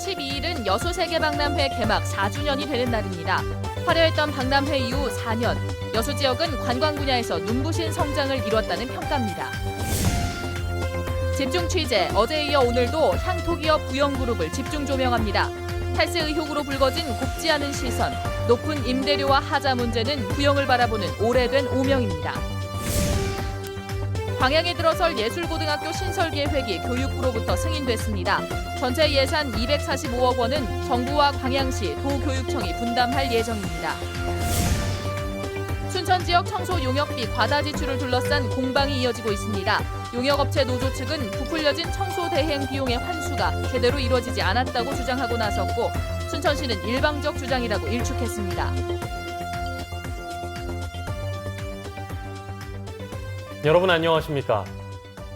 12일은 여수 세계박람회 개막 4주년이 되는 날입니다. 화려했던 박람회 이후 4년, 여수 지역은 관광 분야에서 눈부신 성장을 이뤘다는 평가입니다. 집중 취재, 어제에 이어 오늘도 향토기업 부영그룹을 집중 조명합니다. 탈세 의혹으로 불거진 곱지 않은 시선, 높은 임대료와 하자 문제는 부영을 바라보는 오래된 오명입니다. 광양에 들어설 예술고등학교 신설 계획이 교육부로부터 승인됐습니다. 전체 예산 245억 원은 정부와 광양시, 도교육청이 분담할 예정입니다. 순천 지역 청소 용역비 과다 지출을 둘러싼 공방이 이어지고 있습니다. 용역업체 노조 측은 부풀려진 청소 대행 비용의 환수가 제대로 이루어지지 않았다고 주장하고 나섰고, 순천시는 일방적 주장이라고 일축했습니다. 여러분 안녕하십니까?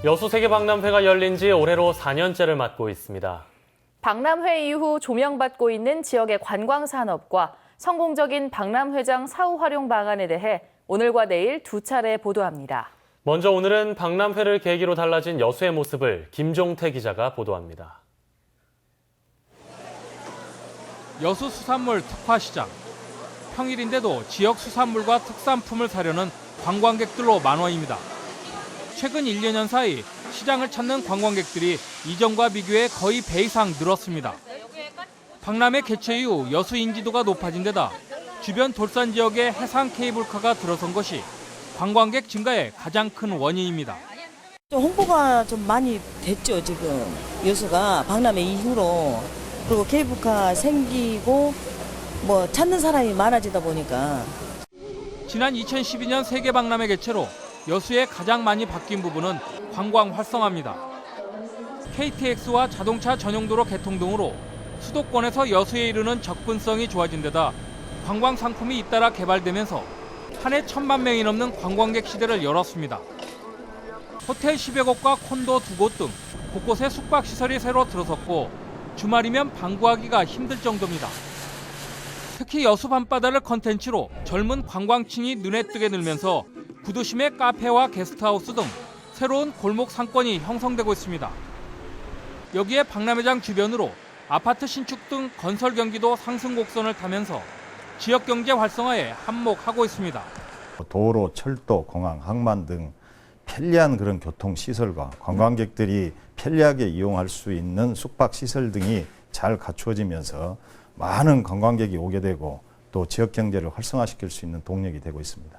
여수 세계박람회가 열린 지 올해로 4년째를 맞고 있습니다. 박람회 이후 조명받고 있는 지역의 관광산업과 성공적인 박람회장 사후 활용 방안에 대해 오늘과 내일 두 차례 보도합니다. 먼저 오늘은 박람회를 계기로 달라진 여수의 모습을 김종태 기자가 보도합니다. 여수 수산물 특화시장. 평일인데도 지역 수산물과 특산품을 사려는 관광객들로 만원입니다. 최근 1, 년 사이 시장을 찾는 관광객들이 이전과 비교해 거의 배 이상 늘었습니다. 박람회 개최 이후 여수 인지도가 높아진 데다 주변 돌산 지역에 해상 케이블카가 들어선 것이 관광객 증가의 가장 큰 원인입니다. 홍보가 좀 많이 됐죠, 지금. 여수가 박람회 이후로. 그리고 케이블카 생기고 찾는 사람이 많아지다 보니까. 지난 2012년 세계박람회 개최로 여수에 가장 많이 바뀐 부분은 관광 활성화입니다. KTX와 자동차 전용도로 개통 등으로 수도권에서 여수에 이르는 접근성이 좋아진 데다 관광 상품이 잇따라 개발되면서 한 해 1,000만 명이 넘는 관광객 시대를 열었습니다. 호텔 10여 곳과 콘도 2곳 등 곳곳에 숙박시설이 새로 들어섰고 주말이면 방구하기가 힘들 정도입니다. 특히 여수 밤바다를 컨텐츠로 젊은 관광층이 눈에 띄게 늘면서 구도심의 카페와 게스트하우스 등 새로운 골목 상권이 형성되고 있습니다. 여기에 박람회장 주변으로 아파트 신축 등 건설 경기도 상승 곡선을 타면서 지역 경제 활성화에 한몫하고 있습니다. 도로, 철도, 공항, 항만 등 편리한 그런 교통시설과 관광객들이 편리하게 이용할 수 있는 숙박시설 등이 잘 갖추어지면서 많은 관광객이 오게 되고 또 지역 경제를 활성화시킬 수 있는 동력이 되고 있습니다.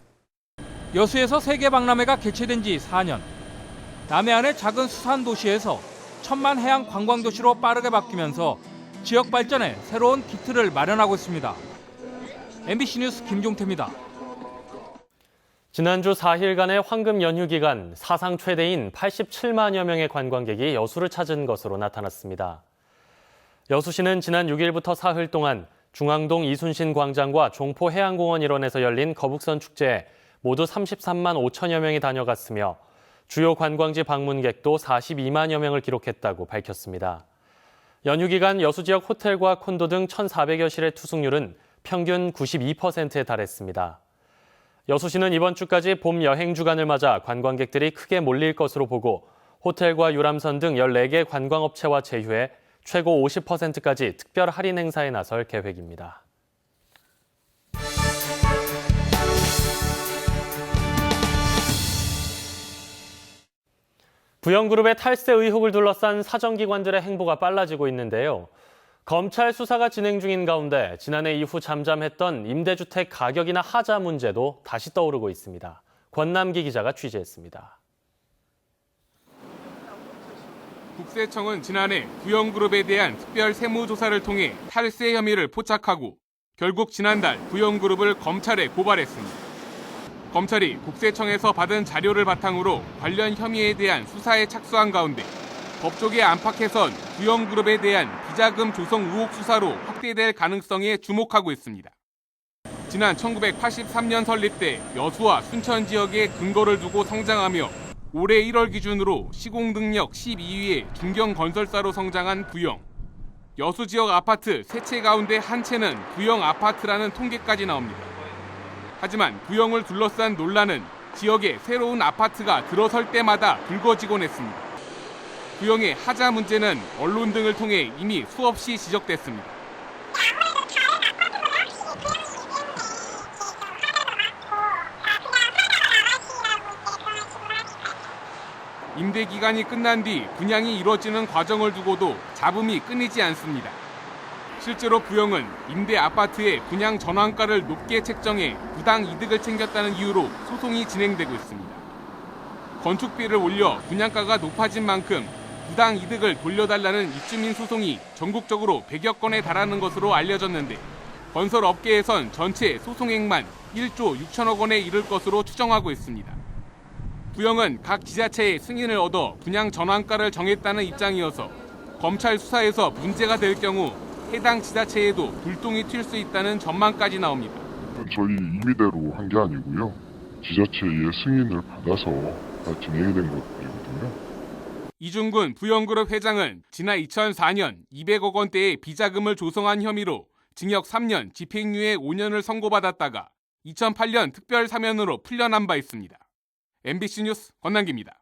여수에서 세계박람회가 개최된 지 4년. 남해안의 작은 수산 도시에서 천만 해양 관광도시로 빠르게 바뀌면서 지역 발전에 새로운 기틀을 마련하고 있습니다. MBC 뉴스 김종태입니다. 지난주 4일간의 황금 연휴 기간 사상 최대인 87만여 명의 관광객이 여수를 찾은 것으로 나타났습니다. 여수시는 지난 6일부터 사흘 동안 중앙동 이순신 광장과 종포 해양공원 일원에서 열린 거북선 축제에 모두 33만 5천여 명이 다녀갔으며 주요 관광지 방문객도 42만여 명을 기록했다고 밝혔습니다. 연휴 기간 여수 지역 호텔과 콘도 등 1,400여 실의 투숙률은 평균 92%에 달했습니다. 여수시는 이번 주까지 봄 여행 주간을 맞아 관광객들이 크게 몰릴 것으로 보고 호텔과 유람선 등 14개 관광업체와 제휴해 최고 50%까지 특별 할인 행사에 나설 계획입니다. 부영그룹의 탈세 의혹을 둘러싼 사정기관들의 행보가 빨라지고 있는데요. 검찰 수사가 진행 중인 가운데 지난해 이후 잠잠했던 임대주택 가격이나 하자 문제도 다시 떠오르고 있습니다. 권남기 기자가 취재했습니다. 국세청은 지난해 부영그룹에 대한 특별 세무조사를 통해 탈세 혐의를 포착하고 결국 지난달 부영그룹을 검찰에 고발했습니다. 검찰이 국세청에서 받은 자료를 바탕으로 관련 혐의에 대한 수사에 착수한 가운데 법조계 안팎에선 부영그룹에 대한 비자금 조성 의혹 수사로 확대될 가능성에 주목하고 있습니다. 지난 1983년 설립 때 여수와 순천 지역에 근거를 두고 성장하며 올해 1월 기준으로 시공등력 12위의 중견건설사로 성장한 부영. 여수 지역 아파트 3채 가운데 한 채는 부영 아파트라는 통계까지 나옵니다. 하지만 부영을 둘러싼 논란은 지역에 새로운 아파트가 들어설 때마다 불거지곤 했습니다. 부영의 하자 문제는 언론 등을 통해 이미 수없이 지적됐습니다. 임대 기간이 끝난 뒤 분양이 이루어지는 과정을 두고도 잡음이 끊이지 않습니다. 실제로 부영은 임대 아파트의 분양 전환가를 높게 책정해 부당 이득을 챙겼다는 이유로 소송이 진행되고 있습니다. 건축비를 올려 분양가가 높아진 만큼 부당 이득을 돌려달라는 입주민 소송이 전국적으로 100여 건에 달하는 것으로 알려졌는데 건설업계에선 전체 소송액만 1조 6천억 원에 이를 것으로 추정하고 있습니다. 부영은 각 지자체의 승인을 얻어 분양 전환가를 정했다는 입장이어서 검찰 수사에서 문제가 될 경우 해당 지자체에도 불똥이 튈 수 있다는 전망까지 나옵니다. 저희 임의대로 한 게 아니고요. 지자체의 승인을 받아서 다 진행이 된 것들이거든요. 이중근 부영그룹 회장은 지난 2004년 200억 원대의 비자금을 조성한 혐의로 징역 3년, 집행유예 5년을 선고받았다가 2008년 특별 사면으로 풀려난 바 있습니다. MBC 뉴스 권남기입니다.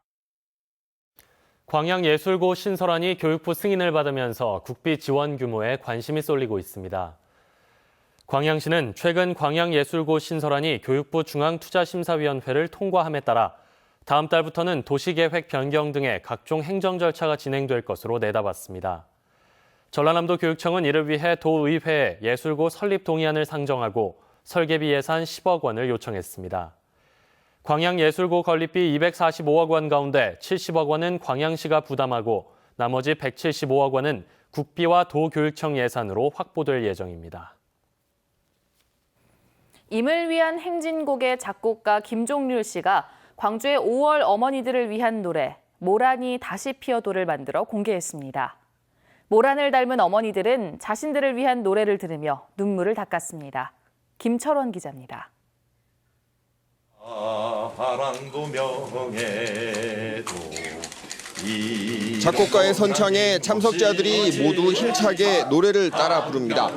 광양예술고 신설안이 교육부 승인을 받으면서 국비 지원 규모에 관심이 쏠리고 있습니다. 광양시는 최근 광양예술고 신설안이 교육부 중앙투자심사위원회를 통과함에 따라 다음 달부터는 도시계획 변경 등의 각종 행정 절차가 진행될 것으로 내다봤습니다. 전라남도 교육청은 이를 위해 도의회에 예술고 설립 동의안을 상정하고 설계비 예산 10억 원을 요청했습니다. 광양예술고 건립비 245억 원 가운데 70억 원은 광양시가 부담하고 나머지 175억 원은 국비와 도교육청 예산으로 확보될 예정입니다. 임을 위한 행진곡의 작곡가 김종률 씨가 광주의 5월 어머니들을 위한 노래 모란이 다시 피어도를 만들어 공개했습니다. 모란을 닮은 어머니들은 자신들을 위한 노래를 들으며 눈물을 닦았습니다. 김철원 기자입니다. 바람도 명예도 작곡가의 선창에 참석자들이 모두 힘차게 노래를 따라 부릅니다.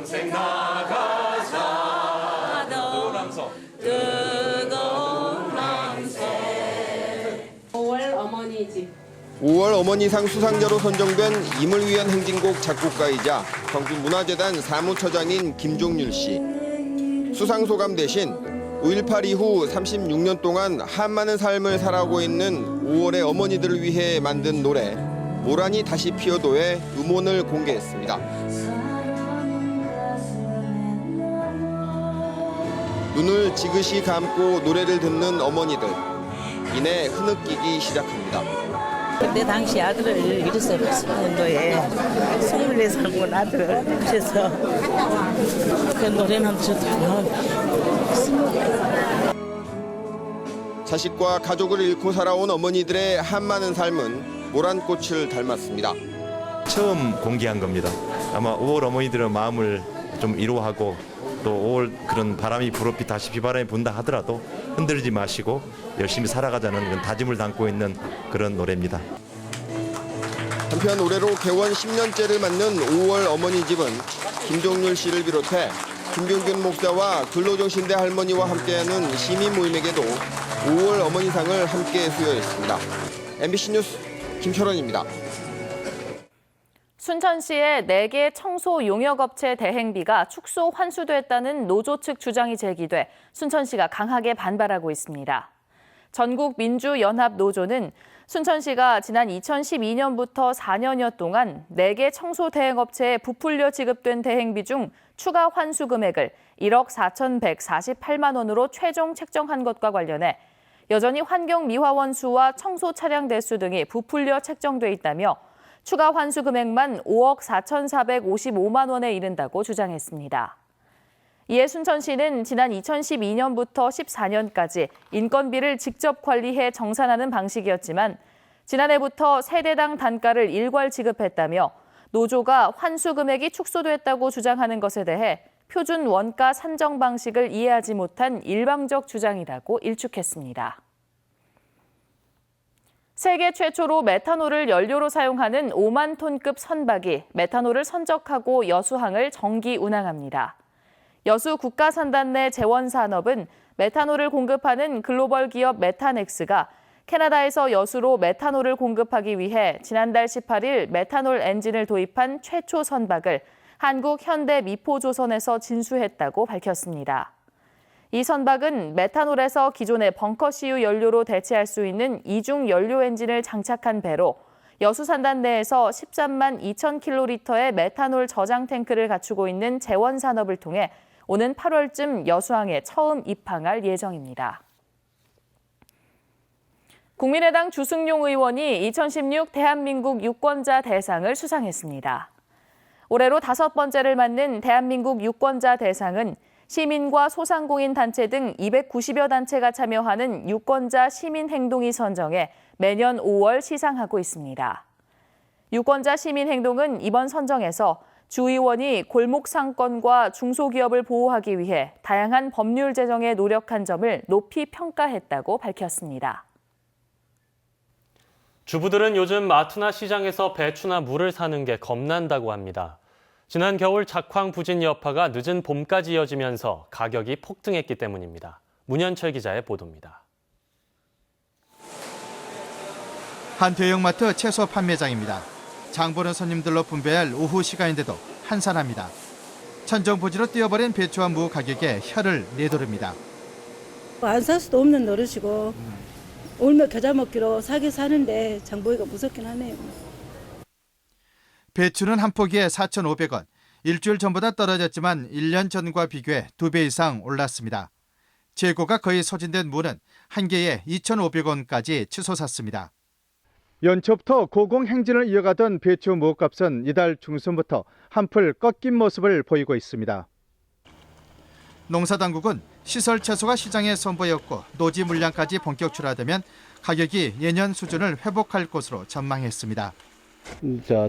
5월 어머니상 수상자로 선정된 임을 위한 행진곡 작곡가이자 광주문화재단 사무처장인 김종률 씨. 수상 소감 대신 5.18 이후 36년 동안 한많은 삶을 살아오고 있는 5월의 어머니들을 위해 만든 노래 모란이 다시 피어도의 음원을 공개했습니다. 눈을 지그시 감고 노래를 듣는 어머니들. 이내 흐느끼기 시작합니다. 그때 당시 아들을 잃었어요. 80년도에 24살 본 아들을 그래서 그 노래는 저도 자식과 가족을 잃고 살아온 어머니들의 한많은 삶은 모란꽃을 닮았습니다. 처음 공개한 겁니다. 아마 5월 어머니들의 마음을 좀 위로하고 또 5월 그런 바람이 불어피 다시 비바람이 분다 하더라도 흔들리지 마시고 열심히 살아가자는 그런 다짐을 담고 있는 그런 노래입니다. 한편 올해로 개원 10년째를 맞는 5월 어머니 집은 김종률 씨를 비롯해 김병균 목사와 근로정신대 할머니와 함께하는 시민 모임에게도 5월 어머니상을 함께 수여했습니다. MBC 뉴스 김철원입니다. 순천시의 4개 청소 용역업체 대행비가 축소 환수됐다는 노조 측 주장이 제기돼 순천시가 강하게 반발하고 있습니다. 전국민주연합노조는 순천시가 지난 2012년부터 4년여 동안 4개 청소 대행업체에 부풀려 지급된 대행비 중 추가 환수 금액을 1억 4,148만 원으로 최종 책정한 것과 관련해 여전히 환경미화원 수와 청소 차량 대수 등이 부풀려 책정돼 있다며 추가 환수 금액만 5억 4,455만 원에 이른다고 주장했습니다. 이에 순천시는 지난 2012년부터 14년까지 인건비를 직접 관리해 정산하는 방식이었지만 지난해부터 세대당 단가를 일괄 지급했다며 노조가 환수 금액이 축소됐다고 주장하는 것에 대해 표준 원가 산정 방식을 이해하지 못한 일방적 주장이라고 일축했습니다. 세계 최초로 메탄올을 연료로 사용하는 5만 톤급 선박이 메탄올을 선적하고 여수항을 정기 운항합니다. 여수 국가산단 내 재원산업은 메탄올을 공급하는 글로벌 기업 메탄엑스가 캐나다에서 여수로 메탄올을 공급하기 위해 지난달 18일 메탄올 엔진을 도입한 최초 선박을 한국 현대미포조선에서 진수했다고 밝혔습니다. 이 선박은 메탄올에서 기존의 벙커CU 연료로 대체할 수 있는 이중 연료 엔진을 장착한 배로 여수 산단 내에서 13만 2천 킬로리터의 메탄올 저장 탱크를 갖추고 있는 재원 산업을 통해 오는 8월쯤 여수항에 처음 입항할 예정입니다. 국민의당 주승용 의원이 2016 대한민국 유권자 대상을 수상했습니다. 올해로 5번째를 맡는 대한민국 유권자 대상은 시민과 소상공인 단체 등 290여 단체가 참여하는 유권자 시민행동이 선정해 매년 5월 시상하고 있습니다. 유권자 시민행동은 이번 선정에서 주 의원이 골목 상권과 중소기업을 보호하기 위해 다양한 법률 제정에 노력한 점을 높이 평가했다고 밝혔습니다. 주부들은 요즘 마트나 시장에서 배추나 물을 사는 게 겁난다고 합니다. 지난 겨울 작황 부진 여파가 늦은 봄까지 이어지면서 가격이 폭등했기 때문입니다. 문현철 기자의 보도입니다. 한 대형마트 채소 판매장입니다. 장 보는 손님들로 분배할 오후 시간인데도 한산합니다. 천정부지로 뛰어버린 배추와 무 가격에 혀를 내두릅니다. 안 살 수도 없는 노릇이고 울며 겨자 먹기로 사긴 사는데 장 보기가 무섭긴 하네요. 배추는 한 포기에 4,500원. 일주일 전보다 떨어졌지만 1년 전과 비교해 2배 이상 올랐습니다. 재고가 거의 소진된 무는 한 개에 2,500원까지 치솟았습니다. 연초부터 고공행진을 이어가던 배추 무값은 이달 중순부터 한풀 꺾인 모습을 보이고 있습니다. 농사당국은 시설 채소가 시장에 선보였고 노지 물량까지 본격 출하되면 가격이 예년 수준을 회복할 것으로 전망했습니다.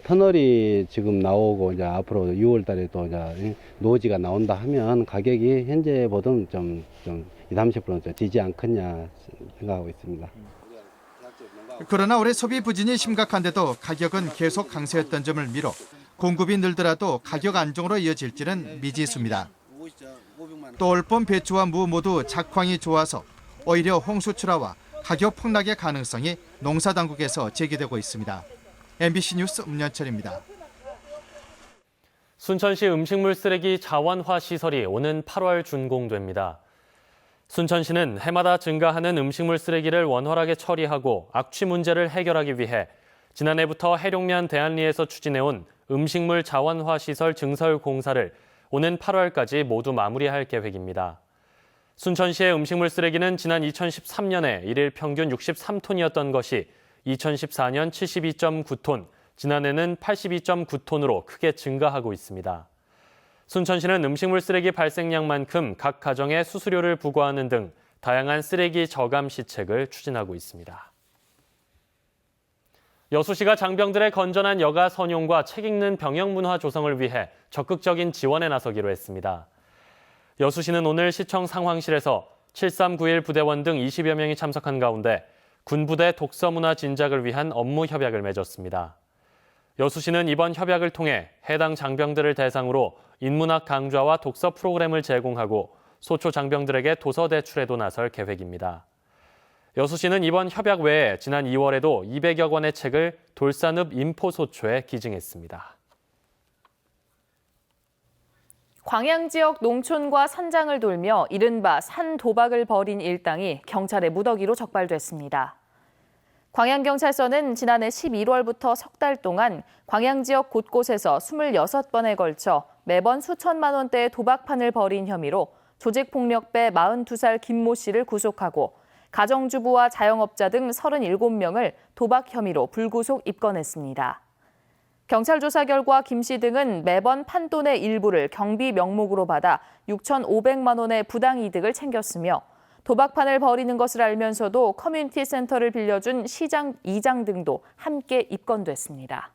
터널이 지금 나오고 이제 앞으로 6월 달에도 이제 노지가 나온다 하면 가격이 현재보다는 좀 20-30% 지지 않겠냐 생각하고 있습니다. 그러나 올해 소비 부진이 심각한데도 가격은 계속 강세였던 점을 미뤄 공급이 늘더라도 가격 안정으로 이어질지는 미지수입니다. 또 올봄 배추와 무 모두 작황이 좋아서 오히려 홍수 출하와 가격 폭락의 가능성이 농사당국에서 제기되고 있습니다. MBC 뉴스 문현철입니다. 순천시 음식물 쓰레기 자원화 시설이 오는 8월 준공됩니다. 순천시는 해마다 증가하는 음식물 쓰레기를 원활하게 처리하고 악취 문제를 해결하기 위해 지난해부터 해룡면 대안리에서 추진해온 음식물 자원화 시설 증설 공사를 오는 8월까지 모두 마무리할 계획입니다. 순천시의 음식물 쓰레기는 지난 2013년에 일일 평균 63톤이었던 것이 2014년 72.9톤, 지난해는 82.9톤으로 크게 증가하고 있습니다. 순천시는 음식물 쓰레기 발생량만큼 각 가정에 수수료를 부과하는 등 다양한 쓰레기 저감 시책을 추진하고 있습니다. 여수시가 장병들의 건전한 여가 선용과 책 읽는 병역 문화 조성을 위해 적극적인 지원에 나서기로 했습니다. 여수시는 오늘 시청 상황실에서 7391 부대원 등 20여 명이 참석한 가운데 군부대 독서문화 진작을 위한 업무 협약을 맺었습니다. 여수시는 이번 협약을 통해 해당 장병들을 대상으로 인문학 강좌와 독서 프로그램을 제공하고 소초 장병들에게 도서 대출에도 나설 계획입니다. 여수시는 이번 협약 외에 지난 2월에도 200여 권의 책을 돌산읍 인포소초에 기증했습니다. 광양 지역 농촌과 산장을 돌며 이른바 산도박을 벌인 일당이 경찰의 무더기로 적발됐습니다. 광양경찰서는 지난해 11월부터 석 달 동안 광양 지역 곳곳에서 26번에 걸쳐 매번 수천만 원대의 도박판을 벌인 혐의로 조직폭력배 42살 김모 씨를 구속하고 가정주부와 자영업자 등 37명을 도박 혐의로 불구속 입건했습니다. 경찰 조사 결과 김 씨 등은 매번 판돈의 일부를 경비 명목으로 받아 6,500만 원의 부당이득을 챙겼으며 도박판을 벌이는 것을 알면서도 커뮤니티 센터를 빌려준 시장, 이장 등도 함께 입건됐습니다.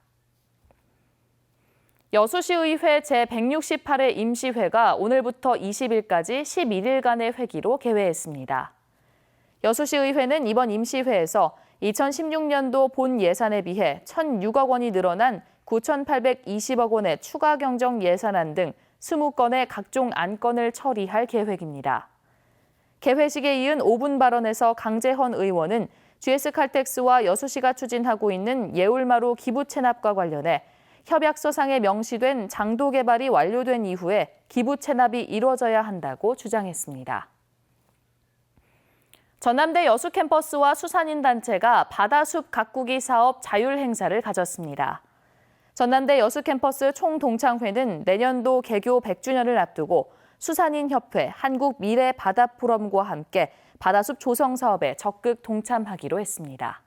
여수시의회 제168회 임시회가 오늘부터 20일까지 11일간의 회기로 개회했습니다. 여수시의회는 이번 임시회에서 2016년도 본 예산에 비해 1,006억 원이 늘어난 9,820억 원의 추가 경정 예산안 등 20건의 각종 안건을 처리할 계획입니다. 개회식에 이은 5분 발언에서 강재헌 의원은 GS칼텍스와 여수시가 추진하고 있는 예울마루 기부 체납과 관련해 협약서상에 명시된 장도 개발이 완료된 이후에 기부 체납이 이루어져야 한다고 주장했습니다. 전남대 여수 캠퍼스와 수산인 단체가 바다숲 가꾸기 사업 자율 행사를 가졌습니다. 전남대 여수 캠퍼스 총동창회는 내년도 개교 100주년을 앞두고 수산인협회, 한국미래바다포럼과 함께 바다숲 조성 사업에 적극 동참하기로 했습니다.